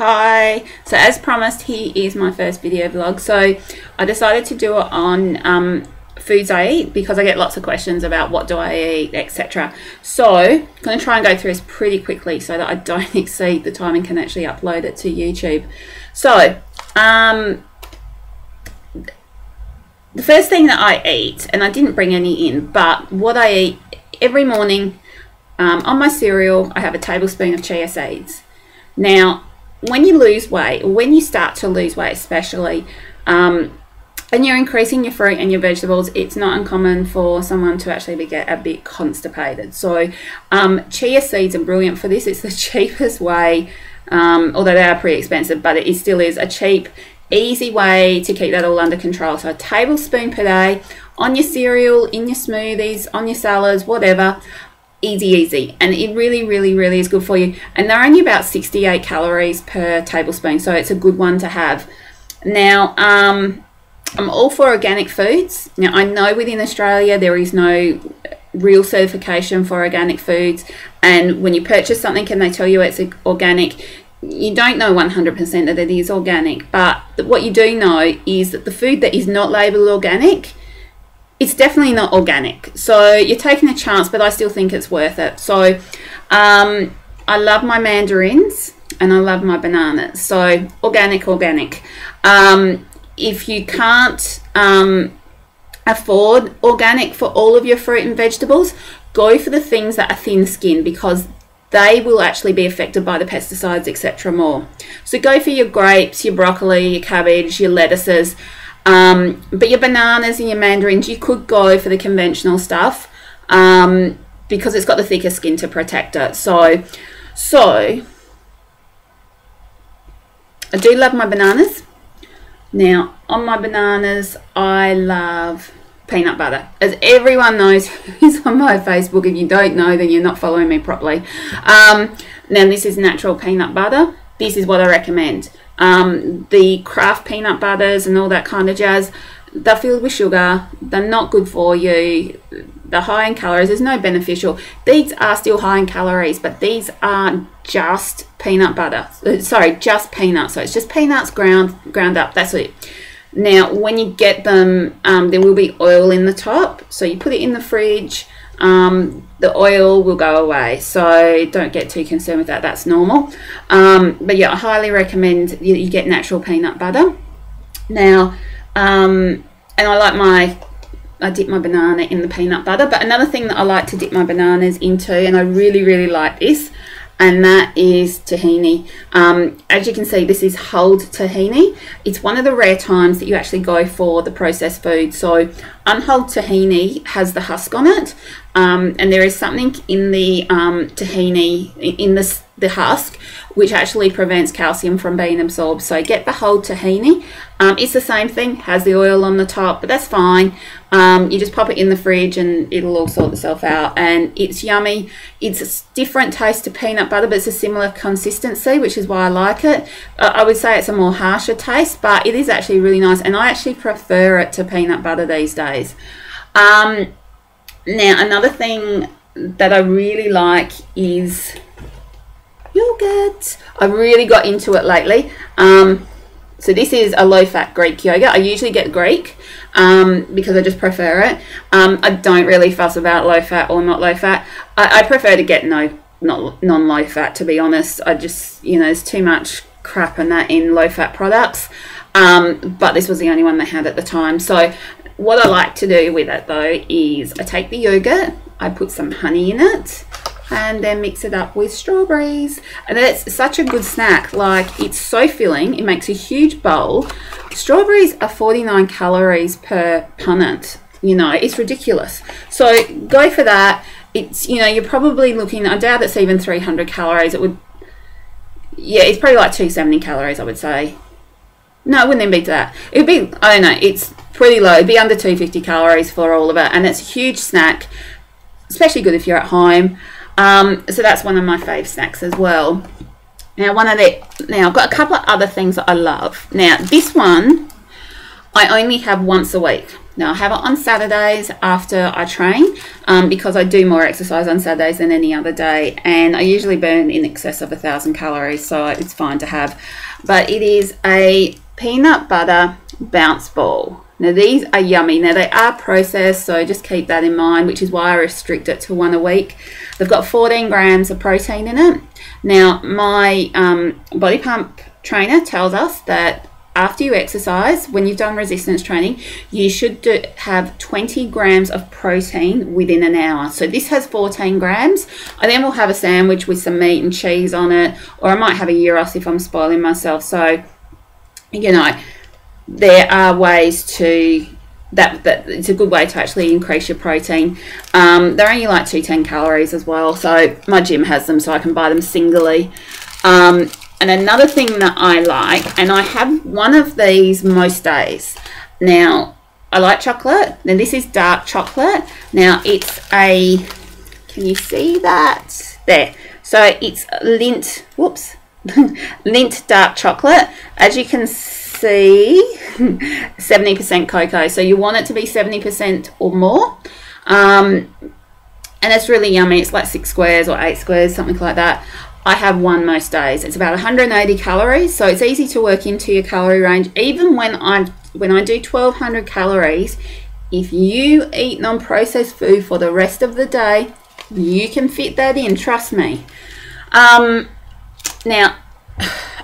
Hi. So as promised, here is my first video vlog. So I decided to do it on foods I eat because I get lots of questions about what do I eat, etc. So I'm going to try and go through this pretty quickly so that I don't exceed the time and can actually upload it to YouTube. So the first thing that I eat, and I didn't bring any in, but what I eat every morning on my cereal, I have a tablespoon of chia seeds. Now, when you lose weight, or when you start to lose weight especially, and you're increasing your fruit and your vegetables, it's not uncommon for someone to actually get a bit constipated. So chia seeds are brilliant for this. It's the cheapest way, although they are pretty expensive, but it still is a cheap, easy way to keep that all under control. So a tablespoon per day on your cereal, in your smoothies, on your salads, whatever. Easy, and it really is good for you, and they're only about 68 calories per tablespoon, so it's a good one to have. Now I'm all for organic foods. Now I know within Australia there is no real certification for organic foods, and when you purchase something and they tell you it's organic, you don't know 100% that it is organic, but what you do know is that the food that is not labelled organic, it's definitely not organic. So you're taking a chance, but I still think it's worth it. So I love my mandarins and I love my bananas. So organic. If you can't afford organic for all of your fruit and vegetables, go for the things that are thin skinned, because they will actually be affected by the pesticides, etc. more. So go for your grapes, your broccoli, your cabbage, your lettuces. But your bananas and your mandarins, you could go for the conventional stuff because it's got the thicker skin to protect it. So I do love my bananas. Now on my bananas, I love peanut butter. As everyone knows who's on my Facebook, if you don't know, then you're not following me properly. Now this is natural peanut butter. This is what I recommend. The craft peanut butters and all that kind of jazz, they're filled with sugar. They're not good for you. They're high in calories. There's no beneficial. These are still high in calories, but these are just peanut butter. Sorry, just peanuts. So it's just peanuts ground up. That's it. Now, when you get them, there will be oil in the top. So you put it in the fridge. The oil will go away, so don't get too concerned with that. That's normal. But yeah, I highly recommend you get natural peanut butter. Now, and I dip my banana in the peanut butter. But another thing that I like to dip my bananas into, and I really like this, and that is tahini. As you can see, this is hulled tahini. It's one of the rare times that you actually go for the processed food. So unhulled tahini has the husk on it, and there is something in the tahini, in the husk, which actually prevents calcium from being absorbed. So get the whole tahini. It's the same thing, has the oil on the top, but that's fine. You just pop it in the fridge and it'll all sort itself out, and it's yummy. It's a different taste to peanut butter, but it's a similar consistency, which is why I like it. I would say it's a more harsher taste, but it is actually really nice, and I actually prefer it to peanut butter these days. Now another thing that I really like is yogurt. I really got into it lately. So this is a low-fat Greek yogurt. I usually get Greek because I just prefer it. I don't really fuss about low-fat or not low-fat. I prefer to get non-low-fat, to be honest. I just, there's too much crap and that in low-fat products. But this was the only one they had at the time. So what I like to do with it, though, is I take the yogurt, I put some honey in it, and then mix it up with strawberries, and it's such a good snack. Like, it's so filling, it makes a huge bowl. Strawberries are 49 calories per punnet. It's ridiculous. So go for that. It's, you're probably looking, I doubt it's even 300 calories. It's probably like 270 calories, I would say. No, it wouldn't even be that. It would be, I don't know, it's pretty low. It'd be under 250 calories for all of it, and it's a huge snack, especially good if you're at home. So that's one of my fave snacks as well. Now I've got a couple of other things that I love. Now this one I only have once a week. Now I have it on Saturdays after I train, because I do more exercise on Saturdays than any other day, and I usually burn in excess of 1,000 calories, so it's fine to have. But it is a peanut butter bounce ball. Now these are yummy. Now they are processed, so just keep that in mind, which is why I restrict it to one a week. They've got 14 grams of protein in it. Now my Body Pump trainer tells us that after you exercise, when you've done resistance training, you should have 20 grams of protein within an hour. So this has 14 grams. I then will have a sandwich with some meat and cheese on it, or I might have a gyros if I'm spoiling myself. So, you know, there are ways to that it's a good way to actually increase your protein. They're only like 210 calories as well, so my gym has them, so I can buy them singly. And another thing that I like, and I have one of these most days. Now, I like chocolate. Now, this is dark chocolate. Now, it's a, can you see that? There. So, it's Lindt, whoops, Lindt dark chocolate. As you can see, 70% cocoa. So, you want it to be 70% or more. And it's really yummy. It's like 6 squares or 8 squares, something like that. I have one most days. It's about 180 calories, so it's easy to work into your calorie range. Even when I do 1,200 calories, if you eat non-processed food for the rest of the day, you can fit that in, trust me. Now,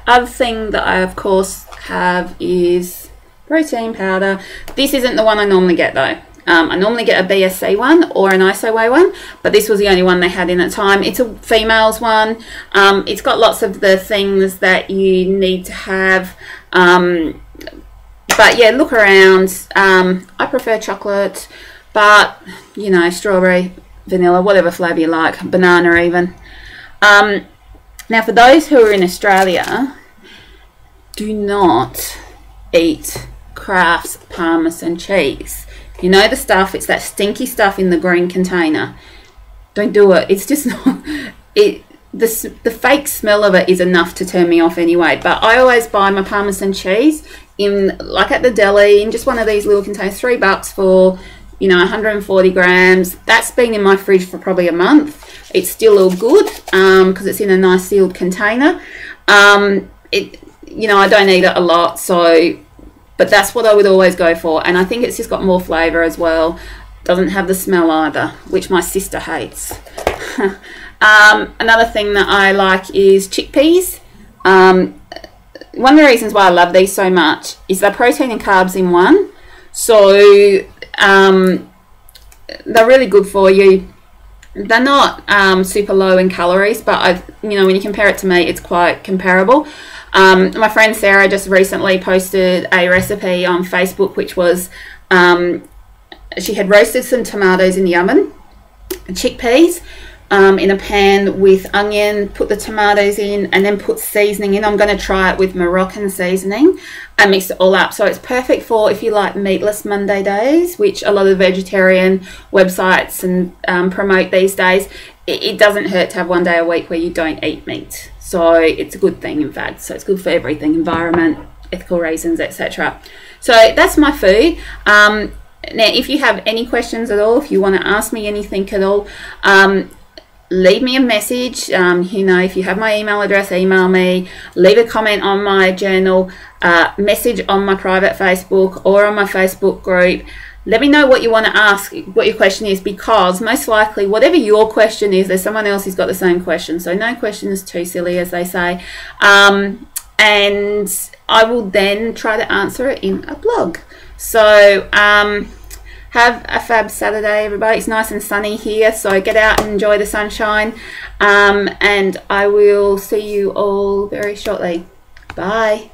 other thing that I of course have is protein powder. This isn't the one I normally get though. I normally get a BSC one or an ISOWAY one, but this was the only one they had in at the time. It's a females one. It's got lots of the things that you need to have. But yeah, look around. I prefer chocolate, but you know, strawberry, vanilla, whatever flavour you like, banana even. Now for those who are in Australia, do not eat Kraft's Parmesan cheese. You know the stuff, it's that stinky stuff in the green container. Don't do it. It's just not, the fake smell of it is enough to turn me off anyway. But I always buy my Parmesan cheese in, like at the deli, in just one of these little containers, $3 for, you know, 140 grams. That's been in my fridge for probably a month. It's still all good because it's in a nice sealed container. You know, I don't eat it a lot, so, but that's what I would always go for. And I think it's just got more flavour as well. Doesn't have the smell either, which my sister hates. Another thing that I like is chickpeas. One of the reasons why I love these so much is they're protein and carbs in one. So they're really good for you. They're not super low in calories, but you know, when you compare it to meat, it's quite comparable. My friend Sarah just recently posted a recipe on Facebook, which was she had roasted some tomatoes in the oven, chickpeas in a pan with onion, put the tomatoes in, and then put seasoning in. I'm going to try it with Moroccan seasoning and mix it all up. So it's perfect for if you like meatless Monday days, which a lot of vegetarian websites and promote these days. It doesn't hurt to have one day a week where you don't eat meat. So it's a good thing, in fact. So it's good for everything, environment, ethical reasons, etc. So that's my food. Now, if you have any questions at all, if you want to ask me anything at all, leave me a message. You know, if you have my email address, email me. Leave a comment on my journal, message on my private Facebook or on my Facebook group. Let me know what you want to ask, what your question is, because most likely whatever your question is, there's someone else who's got the same question. So no question is too silly, as they say. And I will then try to answer it in a blog. So have a fab Saturday, everybody. It's nice and sunny here, so get out and enjoy the sunshine. And I will see you all very shortly. Bye.